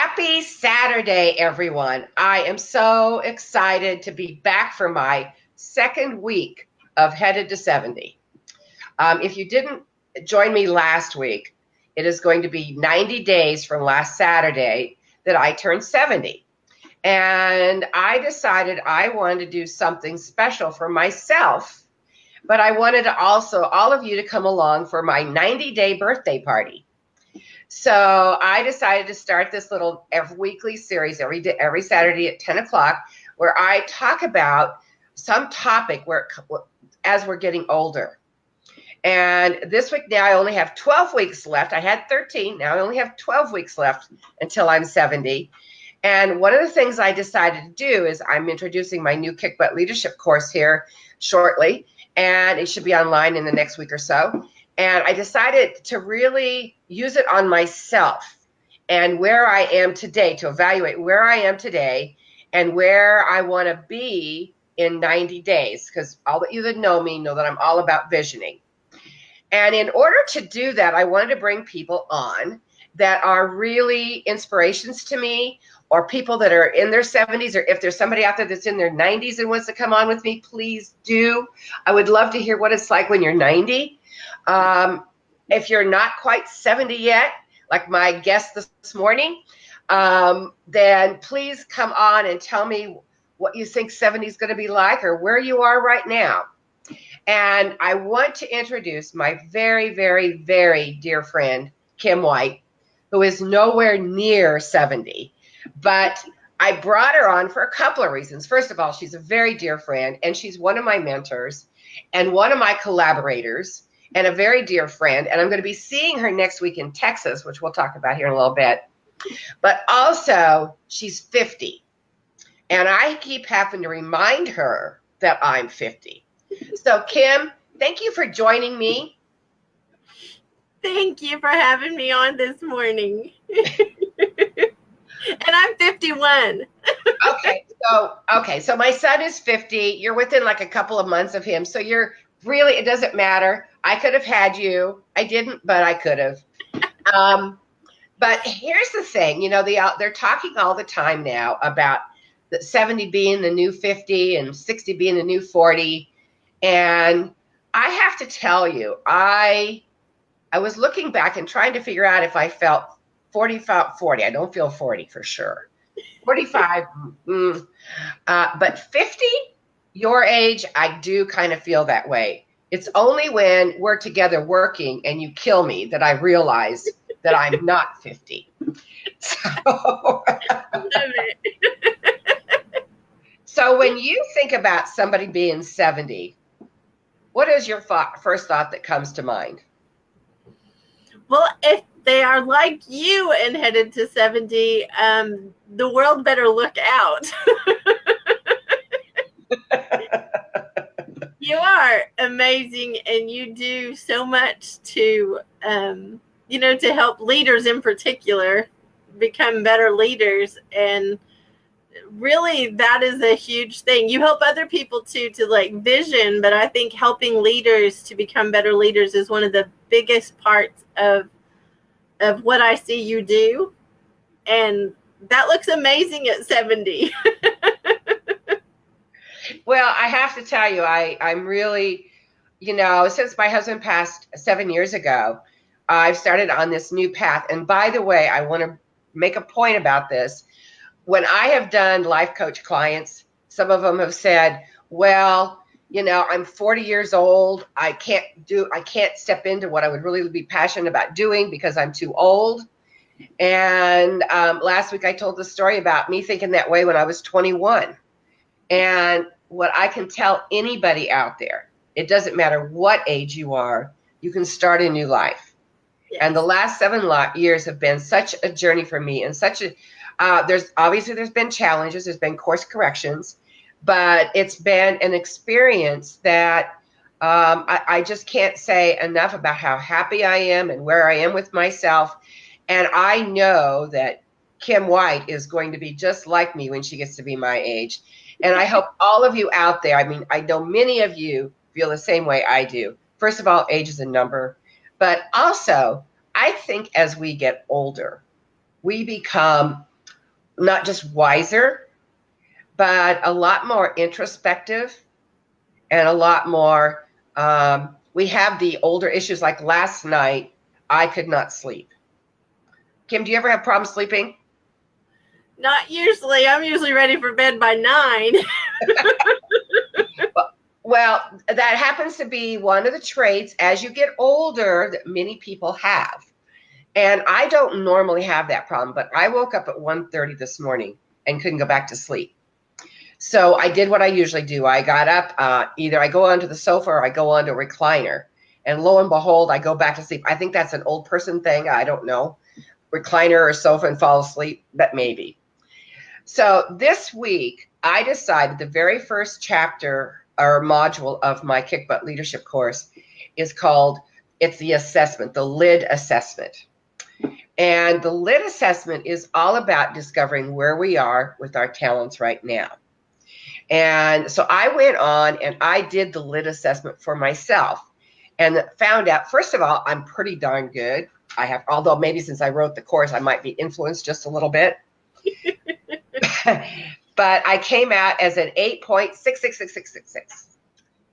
Happy Saturday, everyone. I am so excited to be back for my second week of Headed to 70. If you didn't join me last week, it is going to be 90 days from last Saturday that I turned 70. And I decided I wanted to do something special for myself, but I wanted to also all of you to come along for my 90-day birthday party. So I decided to start this little weekly series every Saturday at 10 o'clock where I talk about some topic as we're getting older. And this week now I only have 12 weeks left. I had 13. Now I only have 12 weeks left until I'm 70. And one of the things I decided to do is I'm introducing my new Kick Butt Leadership course here shortly. And it should be online in the next week or so. And I decided to really use it on myself and where I am today, to evaluate where I am today and where I want to be in 90 days. Because all of you that know me know that I'm all about visioning. And in order to do that, I wanted to bring people on that are really inspirations to me, or people that are in their 70s, or if there's somebody out there that's in their 90s and wants to come on with me, please do. I would love to hear what it's like when you're 90. If you're not quite 70 yet, like my guest this morning, then please come on and tell me what you think 70 is going to be like or where you are right now. And I want to introduce my very, very, very dear friend, Kim White, who is nowhere near 70. But I brought her on for a couple of reasons. First of all, she's a very dear friend, and she's one of my mentors and one of my collaborators and a very dear friend. And I'm going to be seeing her next week in Texas, which we'll talk about here in a little bit. But also, she's 50. And I keep having to remind her that I'm 50. So, Kim, thank you for joining me. Thank you for having me on this morning. And I'm 51. Okay, so my son is 50. You're within like a couple of months of him. So you're really, it doesn't matter. I could have had you. I didn't, but I could have. But here's the thing, they're talking all the time now about the 70 being the new 50 and 60 being the new 40. And I have to tell you, I was looking back and trying to figure out if I felt 45, 40. I don't feel 40 for sure. 45, but 50, your age, I do kind of feel that way. It's only when we're together working and you kill me that I realize that I'm not 50. So when you think about somebody being 70, what is your first thought that comes to mind? Well, if they are like you and headed to 70, the world better look out. You are amazing, and you do so much to, to help leaders in particular become better leaders. And really, that is a huge thing. You help other people too, to like vision, but I think helping leaders to become better leaders is one of the biggest parts of what I see you do. And that looks amazing at 70. Well, I have to tell you, I'm really, since my husband passed 7 years ago, I've started on this new path. And by the way, I want to make a point about this. When I have done life coach clients, some of them have said, well, I'm 40 years old. I can't step into what I would really be passionate about doing because I'm too old. And last week I told the story about me thinking that way when I was 21. And what I can tell anybody out there, it doesn't matter what age you are, you can start a new life. Yes. And the last 7 years have been such a journey for me, and such a there's been challenges, there's been course corrections, but it's been an experience that I just can't say enough about how happy I am and where I am with myself. And I know that Kim White is going to be just like me when she gets to be my age. And I hope all of you out there, I know many of you feel the same way I do. First of all, age is a number. But also, I think as we get older, we become not just wiser, but a lot more introspective and a lot more. We have the older issues. Like last night, I could not sleep. Kim, do you ever have problems sleeping? Not usually. I'm usually ready for bed by 9. Well, that happens to be one of the traits as you get older that many people have. And I don't normally have that problem, but I woke up at 1:30 this morning and couldn't go back to sleep. So I did what I usually do. I got up, either I go onto the sofa or I go onto a recliner. And lo and behold, I go back to sleep. I think that's an old person thing. I don't know. Recliner or sofa and fall asleep, but maybe. So this week, I decided the very first chapter or module of my Kick Butt Leadership course is called, it's the assessment, the LID assessment. And the LID assessment is all about discovering where we are with our talents right now. And so I went on and I did the LID assessment for myself and found out, first of all, I'm pretty darn good. I have, although maybe since I wrote the course, I might be influenced just a little bit. But I came out as an 8.66666.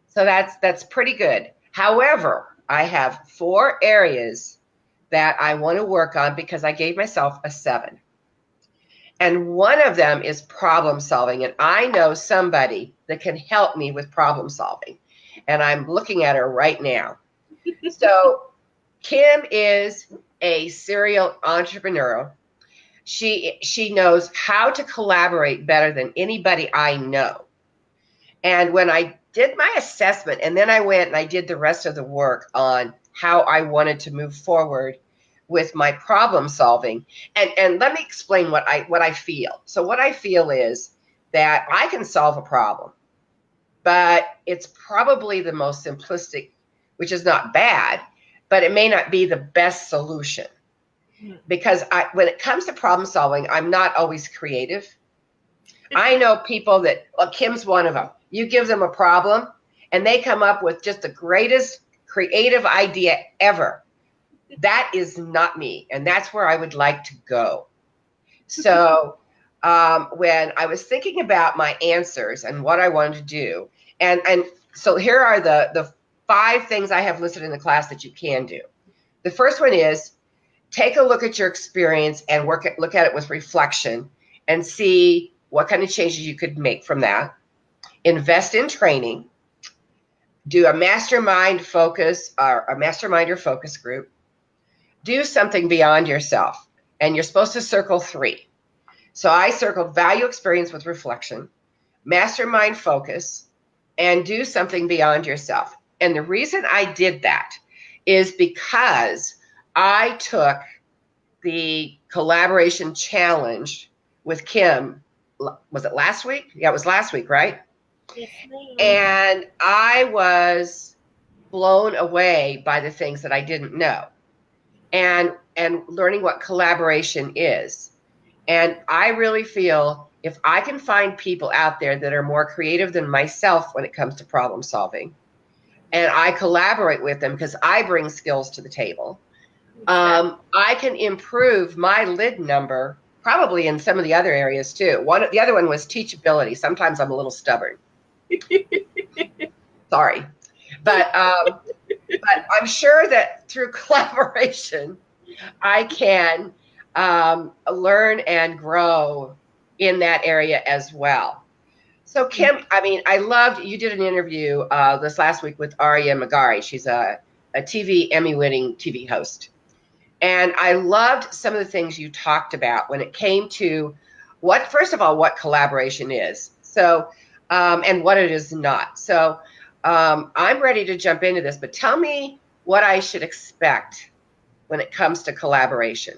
So that's pretty good. However, I have 4 areas that I want to work on because I gave myself a 7. And one of them is problem solving. And I know somebody that can help me with problem solving. And I'm looking at her right now. So Kim is a serial entrepreneur. She knows how to collaborate better than anybody I know. And when I did my assessment, and then I went and I did the rest of the work on how I wanted to move forward with my problem solving. And let me explain what I feel. So what I feel is that I can solve a problem, but it's probably the most simplistic, which is not bad, but it may not be the best solution. Because when it comes to problem solving, I'm not always creative. I know people that, well, Kim's one of them. You give them a problem and they come up with just the greatest creative idea ever. That is not me. And that's where I would like to go. So when I was thinking about my answers and what I wanted to do, and so here are the 5 things I have listed in the class that you can do. The first one is, take a look at your experience and look at it with reflection and see what kind of changes you could make from that. Invest in training. Do a mastermind focus or a mastermind or focus group. Do something beyond yourself. And you're supposed to circle 3. So I circled value experience with reflection, mastermind focus, and do something beyond yourself. And the reason I did that is because I took the collaboration challenge with Kim. Was it last week? Yeah, it was last week, right? Yes, ma'am. And I was blown away by the things that I didn't know and learning what collaboration is. And I really feel if I can find people out there that are more creative than myself when it comes to problem solving, and I collaborate with them because I bring skills to the table, I can improve my LID number probably in some of the other areas too. The other one was teachability. Sometimes I'm a little stubborn. Sorry. But I'm sure that through collaboration, I can learn and grow in that area as well. So Kim, I mean, I loved, you did an interview this last week with Arya Magari. She's a TV Emmy-winning TV host. And I loved some of the things you talked about when it came to first of all, what collaboration is. So, and what it is not. So I'm ready to jump into this, but tell me what I should expect when it comes to collaboration.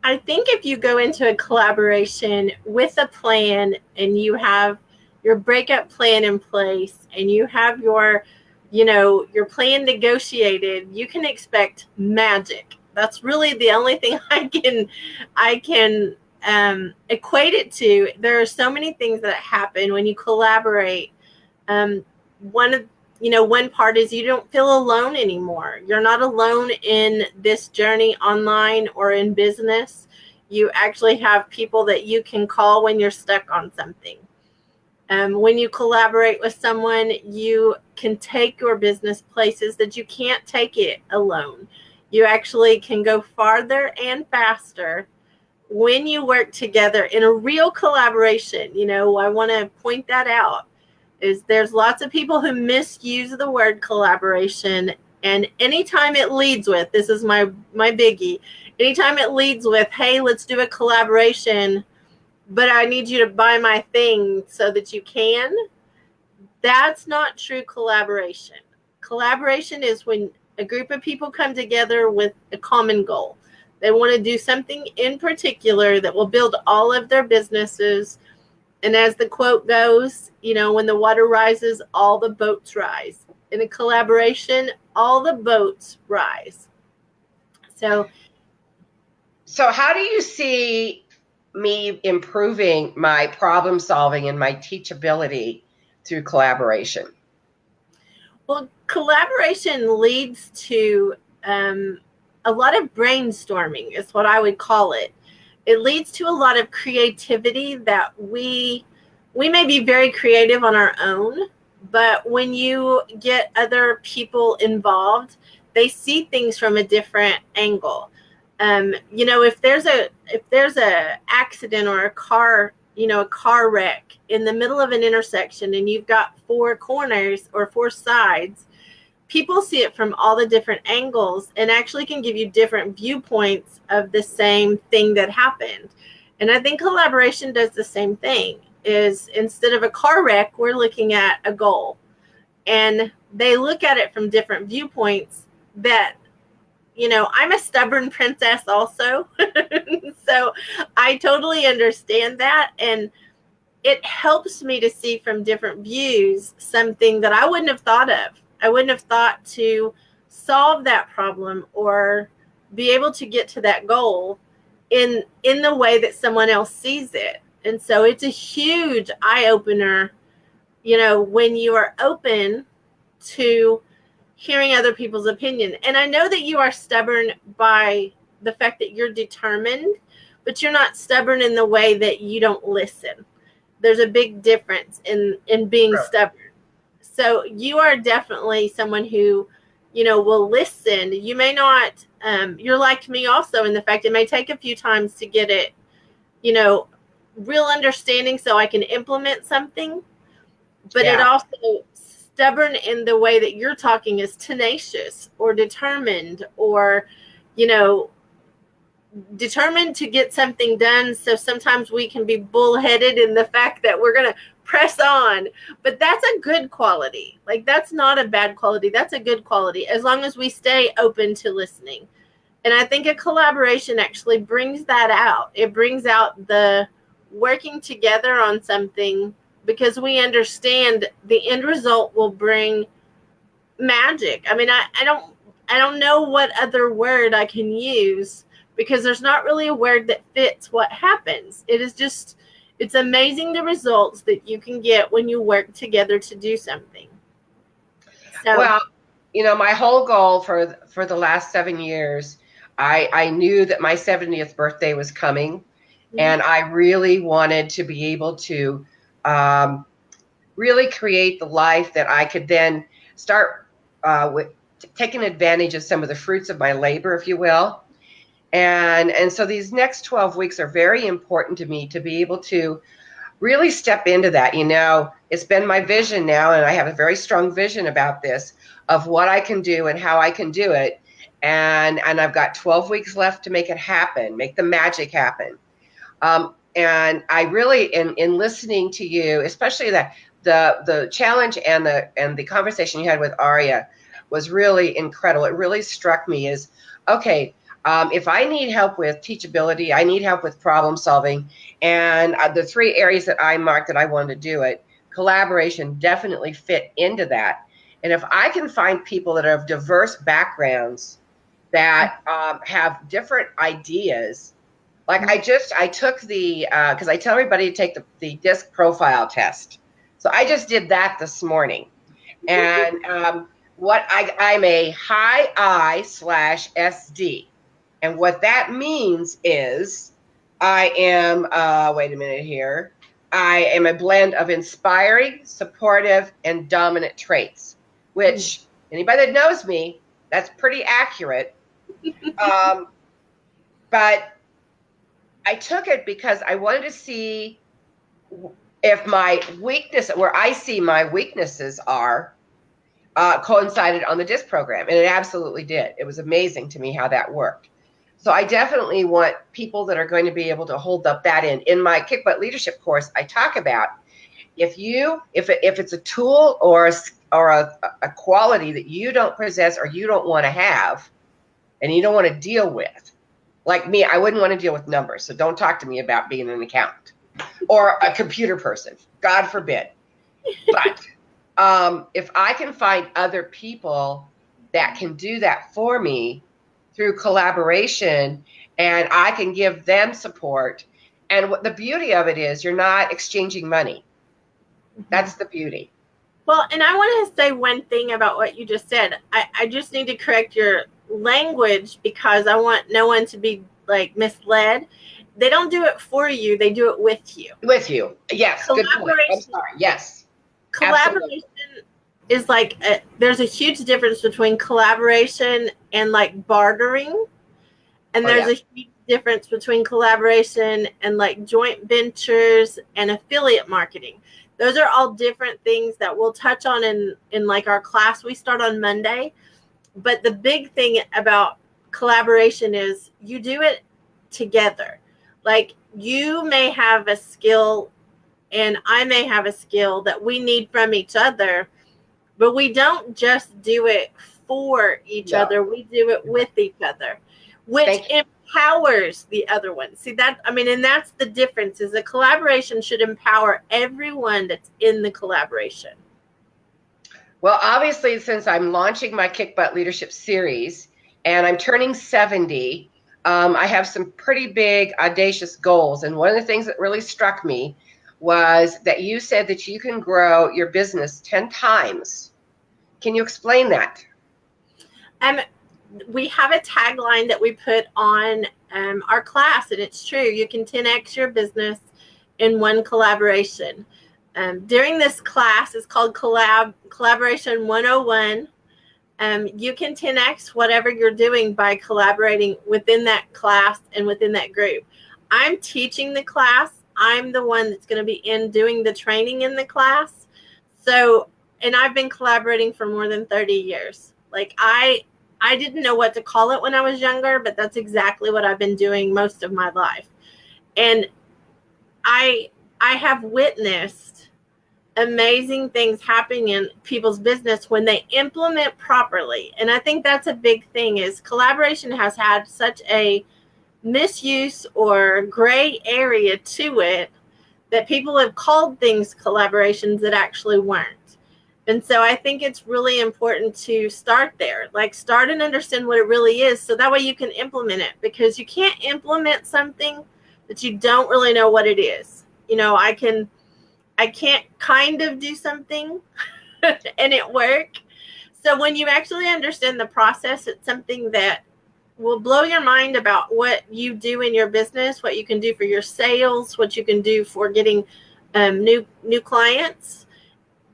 I think if you go into a collaboration with a plan and you have your breakup plan in place and you have your plan negotiated, you can expect magic. That's really the only thing I can equate it to. There are so many things that happen when you collaborate. One part is you don't feel alone anymore. You're not alone in this journey online or in business. You actually have people that you can call when you're stuck on something. When you collaborate with someone, you can take your business places that you can't take it alone. You actually can go farther and faster when you work together in a real collaboration. I want to point that out, is there's lots of people who misuse the word collaboration, and anytime it leads with, this is my biggie, anytime it leads with, hey, let's do a collaboration, but I need you to buy my thing so that you can, that's not true collaboration. Collaboration is when a group of people come together with a common goal. They want to do something in particular that will build all of their businesses. And as the quote goes, when the water rises, all the boats rise. In a collaboration, all the boats rise. So how do you see me improving my problem solving and my teachability through collaboration? Well, collaboration leads to a lot of brainstorming is what I would call it. It leads to a lot of creativity that we may be very creative on our own, but when you get other people involved, they see things from a different angle. If there's a accident or a car wreck in the middle of an intersection and you've got 4 corners or 4 sides, people see it from all the different angles and actually can give you different viewpoints of the same thing that happened. And I think collaboration does the same thing, is instead of a car wreck, we're looking at a goal. And they look at it from different viewpoints that, I'm a stubborn princess also. So I totally understand that. And it helps me to see from different views something that I wouldn't have thought of. I wouldn't have thought to solve that problem or be able to get to that goal in the way that someone else sees it. And so it's a huge eye-opener, when you are open to hearing other people's opinion. And I know that you are stubborn by the fact that you're determined, but you're not stubborn in the way that you don't listen. There's a big difference in being Sure. stubborn. So you are definitely someone who, will listen. You may not, you're like me also in the fact it may take a few times to get it, real understanding so I can implement something. But Yeah. it also, stubborn in the way that you're talking is tenacious or determined or, determined to get something done. So sometimes we can be bullheaded in the fact that we're going to press on, but that's a good quality. Like, that's not a bad quality. That's a good quality as long as we stay open to listening. And I think a collaboration actually brings that out. It brings out the working together on something because we understand the end result will bring magic. I mean, I don't know what other word I can use because there's not really a word that fits what happens. It is just, it's amazing the results that you can get when you work together to do something. So, Well, my whole goal for the last 7 years, I knew that my 70th birthday was coming, and I really wanted to be able to really create the life that I could then start with taking advantage of some of the fruits of my labor, if you will. And so these next 12 weeks are very important to me to be able to really step into that. It's been my vision now, and I have a very strong vision about this of what I can do and how I can do it. And I've got 12 weeks left to make it happen, make the magic happen. And I really, in listening to you, especially the challenge and the conversation you had with Aria was really incredible. It really struck me as, okay, if I need help with teachability, I need help with problem solving, and the 3 areas that I marked that I wanted to do it, collaboration definitely fit into that. And if I can find people that are of diverse backgrounds that have different ideas, like I took the, because I tell everybody to take the DISC profile test. So I just did that this morning. And I'm a high I/SD. And what that means is I am, wait a minute here. I am a blend of inspiring, supportive, and dominant traits, which anybody that knows me, that's pretty accurate. But I took it because I wanted to see if my weakness, where I see my weaknesses are, coincided on the DISC program. And it absolutely did. It was amazing to me how that worked. So I definitely want people that are going to be able to hold up that end. In my Kick Butt Leadership course, I talk about if it's a tool or a quality that you don't possess or you don't want to have and you don't want to deal with, like me, I wouldn't want to deal with numbers. So don't talk to me about being an accountant or a computer person. God forbid. But if I can find other people that can do that for me through collaboration, and I can give them support, and what the beauty of it is, you're not exchanging money. That's the beauty. Well, and I want to say one thing about what you just said. I just need to correct your language because I want no one to be like misled. They don't do it for you. They do it with you. With you. Yes. Good point. I'm sorry. Yes. Collaboration is like, there's a huge difference between collaboration and like bartering. And there's a huge difference between collaboration and like joint ventures and affiliate marketing. Those are all different things that we'll touch on in like our class we start on Monday. But the big thing about collaboration is you do it together. Like you may have a skill and I may have a skill that we need from each other, but we don't just do it for each other. We do it with each other, which empowers the other one. See that? I mean, and that's the difference is the collaboration should empower everyone that's in the collaboration. Well, obviously, since I'm launching my Kick Butt Leadership series and I'm turning 70, I have some pretty big, audacious goals. And one of the things that really struck me was that you said that you can grow your business 10 times. Can you explain that? We have a tagline that we put on our class, and it's true. You can 10x your business in one collaboration. During this class, it's called Collaboration 101. You can 10x whatever you're doing by collaborating within that class and within that group. I'm teaching the class. I'm the one that's going to be doing the training in the class. So, and I've been collaborating for more than 30 years. Like I didn't know what to call it when I was younger, but that's exactly what I've been doing most of my life. And I have witnessed amazing things happening in people's business when they implement properly. And I think that's a big thing is collaboration has had such a misuse or gray area to it that people have called things collaborations that actually weren't. And so I think it's really important to start there, like start and understand what it really is. So that way you can implement it, because you can't implement something that you don't really know what it is. You know, I can't kind of do something and it work. So when you actually understand the process, it's something that will blow your mind about what you do in your business, what you can do for your sales, what you can do for getting new clients.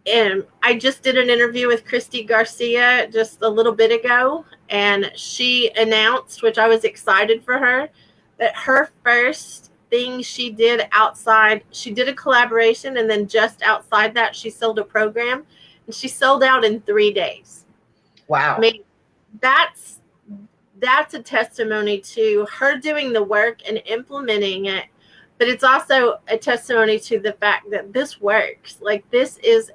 And I just did an interview with Christy Garcia just a little bit ago, and she announced, which I was excited for her, that her first thing she did outside, she did a collaboration, and then just outside that, she sold a program, and she sold out in 3 days. Wow. I mean, that's a testimony to her doing the work and implementing it. But it's also a testimony to the fact that this works. Like this is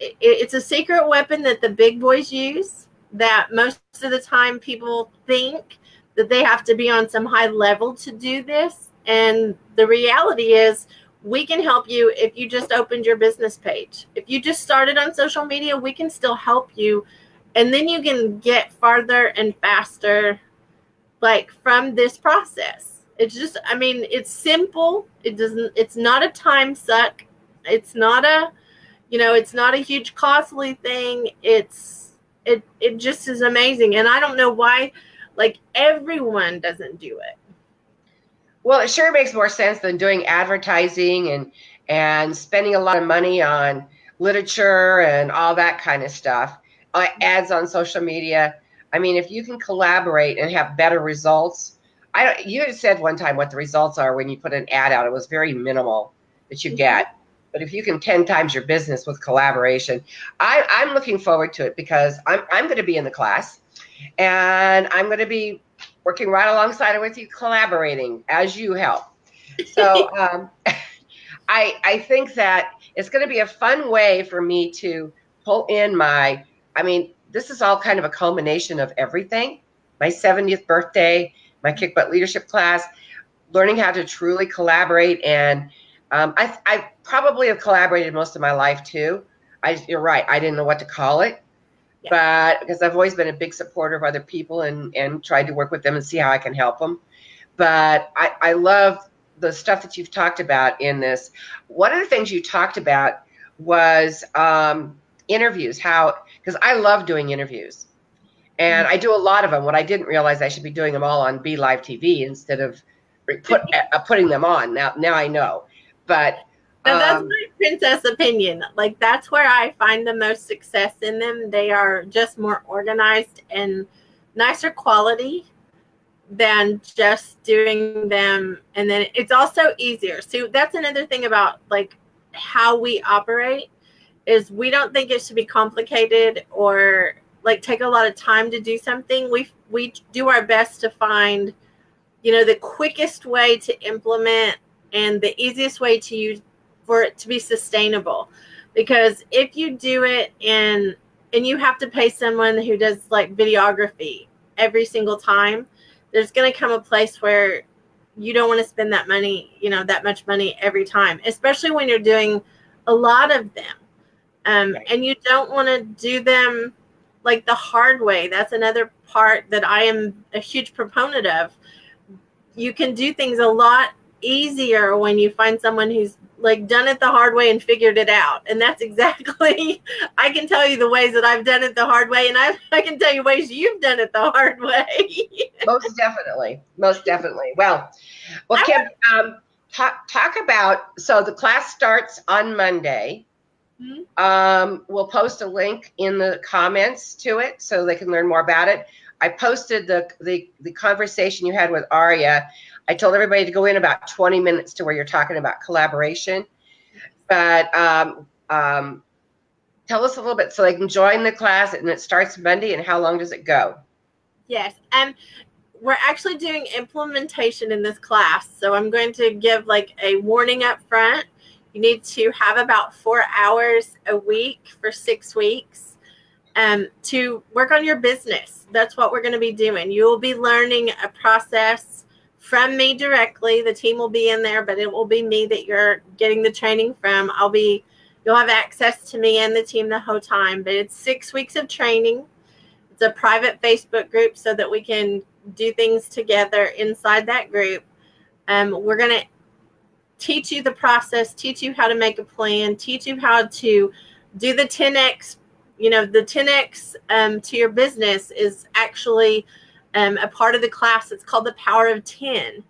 it's a secret weapon that the big boys use, that most of the time people think that they have to be on some high level to do this. And the reality is we can help you if you just opened your business page. If you just started on social media, we can still help you. And then you can get farther and faster, like from this process. It's just, I mean, it's simple. It's not a time suck. It's not it's not a huge costly thing. It just is amazing. And I don't know why, like everyone doesn't do it. Well, it sure makes more sense than doing advertising and spending a lot of money on literature and all that kind of stuff. Ads on social media. I mean, if you can collaborate and have better results, I don't. You had said one time what the results are when you put an ad out. It was very minimal that you get. But if you can 10 times your business with collaboration, I'm looking forward to it because I'm going to be in the class, and I'm going to be working right alongside with you, collaborating as you help. So I think that it's going to be a fun way for me to pull in I mean, this is all kind of a culmination of everything. My 70th birthday, my Kick Butt Leadership class, learning how to truly collaborate. And I probably have collaborated most of my life too. You're right. I didn't know what to call it. But because I've always been a big supporter of other people and tried to work with them and see how I can help them. But I love the stuff that you've talked about in this. One of the things you talked about was interviews, because I love doing interviews. And I do a lot of them. What I didn't realize, I should be doing them all on Be Live TV instead of putting them on. Now I know. But now that's my princess opinion. Like, that's where I find the most success in them. They are just more organized and nicer quality than just doing them. And then it's also easier. So that's another thing about like how we operate is we don't think it should be complicated or like take a lot of time to do something. We do our best to find, the quickest way to implement and the easiest way to use for it to be sustainable. Because if you do it and you have to pay someone who does like videography every single time, there's going to come a place where you don't want to spend that money, that much money every time, especially when you're doing a lot of them. Right. And you don't want to do them like the hard way. That's another part that I am a huge proponent of. You can do things a lot easier when you find someone who's like done it the hard way and figured it out. And that's exactly, I can tell you the ways that I've done it the hard way, and I can tell you ways you've done it the hard way. Most definitely. Well, Kim, talk about, so the class starts on Monday. Mm-hmm. We'll post a link in the comments to it so they can learn more about it. I posted the conversation you had with Aria. I told everybody to go in about 20 minutes to where you're talking about collaboration. But tell us a little bit so they can join the class, and it starts Monday, and how long does it go? Yes. We're actually doing implementation in this class. So I'm going to give like a warning up front. You need to have about 4 hours a week for 6 weeks to work on your business. That's what we're going to be doing. You will be learning a process from me directly. The team will be in there, but it will be me that you're getting the training from. You'll have access to me and the team the whole time, but it's 6 weeks of training. It's a private Facebook group so that we can do things together inside that group. We're going to teach you the process, teach you how to make a plan, teach you how to do the 10X. The 10X to your business is actually a part of the class. It's called the Power of 10.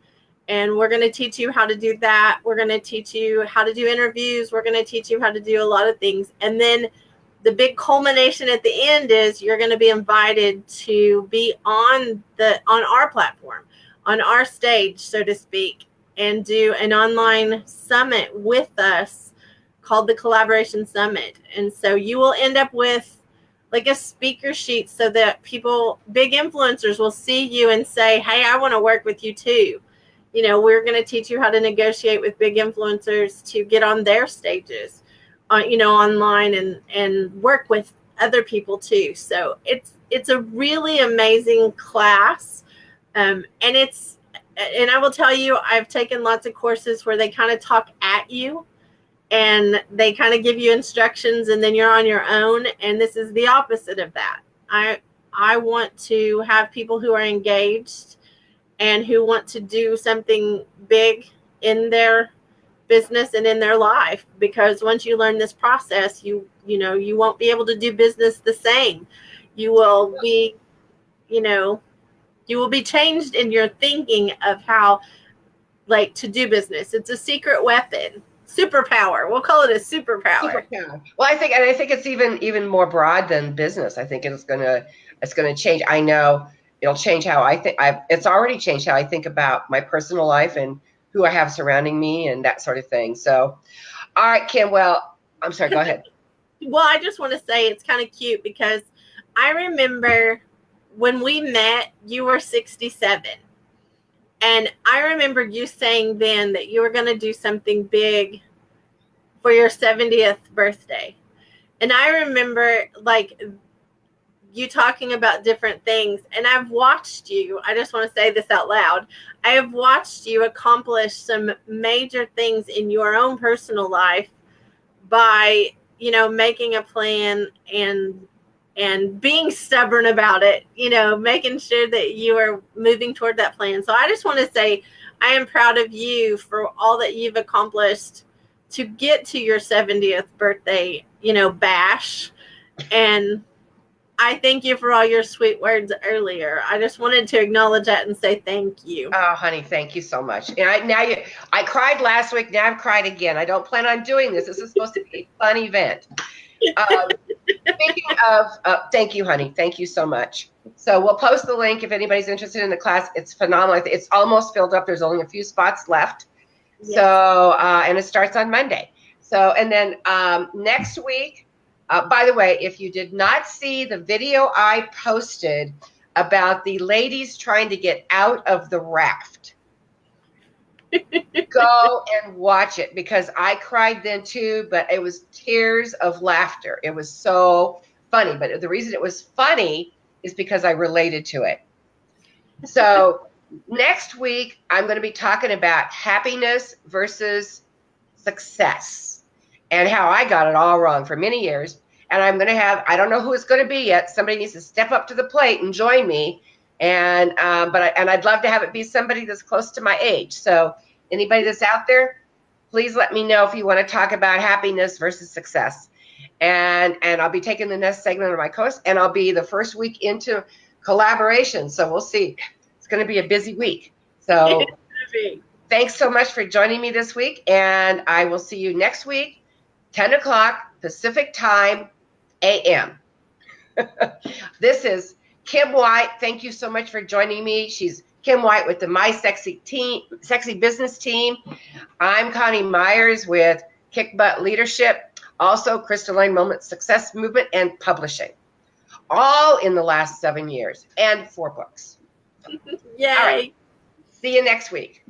And we're going to teach you how to do that. We're going to teach you how to do interviews. We're going to teach you how to do a lot of things. And then the big culmination at the end is you're going to be invited to be on our platform, on our stage, so to speak, and do an online summit with us called the Collaboration Summit. And so you will end up with like a speaker sheet so that big influencers will see you and say, hey, I want to work with you too. We're going to teach you how to negotiate with big influencers to get on their stages, online and work with other people too. So it's a really amazing class. And I will tell you, I've taken lots of courses where they kind of talk at you and they kind of give you instructions and then you're on your own. And this is the opposite of that. I want to have people who are engaged and who want to do something big in their business and in their life, because once you learn this process, you won't be able to do business the same. You will be changed in your thinking of how like to do business. It's a secret weapon, superpower. We'll call it a superpower. Well, I think it's even more broad than business. I think it's gonna change. I know it'll change how I think. It's already changed how I think about my personal life and who I have surrounding me and that sort of thing. So, all right, Kim. Well, I'm sorry. Go ahead. Well, I just want to say it's kind of cute because I remember when we met, you were 67. And I remember you saying then that you were going to do something big for your 70th birthday. And I remember like you talking about different things. And I've watched you, I just want to say this out loud. I have watched you accomplish some major things in your own personal life by, you know, making a plan and being stubborn about it, you know, making sure that you are moving toward that plan. So I just want to say I am proud of you for all that you've accomplished to get to your 70th birthday, you know, bash. And I thank you for all your sweet words earlier. I just wanted to acknowledge that and say thank you. Oh, honey, thank you so much. And I cried last week. Now I've cried again. I don't plan on doing this. This is supposed to be a fun event. Speaking of, thank you, honey. Thank you so much. So we'll post the link if anybody's interested in the class. It's phenomenal. It's almost filled up. There's only a few spots left. Yes. So, and it starts on Monday. So, and then next week, by the way, if you did not see the video I posted about the ladies trying to get out of the raft, go and watch it because I cried then too, but it was tears of laughter. It was so funny, but the reason it was funny is because I related to it. So next week, I'm going to be talking about happiness versus success and how I got it all wrong for many years. And I'm going to have, I don't know who it's going to be yet. Somebody needs to step up to the plate and join me. And I'd love to have it be somebody that's close to my age. So anybody that's out there, please let me know if you want to talk about happiness versus success. And I'll be taking the next segment of my course, and I'll be the first week into collaboration. So we'll see. It's going to be a busy week. So thanks so much for joining me this week. And I will see you next week, 10 o'clock Pacific time, a.m. This is Kim White. Thank you so much for joining me. She's Kim White with the My Sexy Business Team. I'm Connie Myers with Kick Butt Leadership, also Crystalline Moment Success Movement and Publishing, all in the last 7 years and 4 books. Yay. All right. See you next week.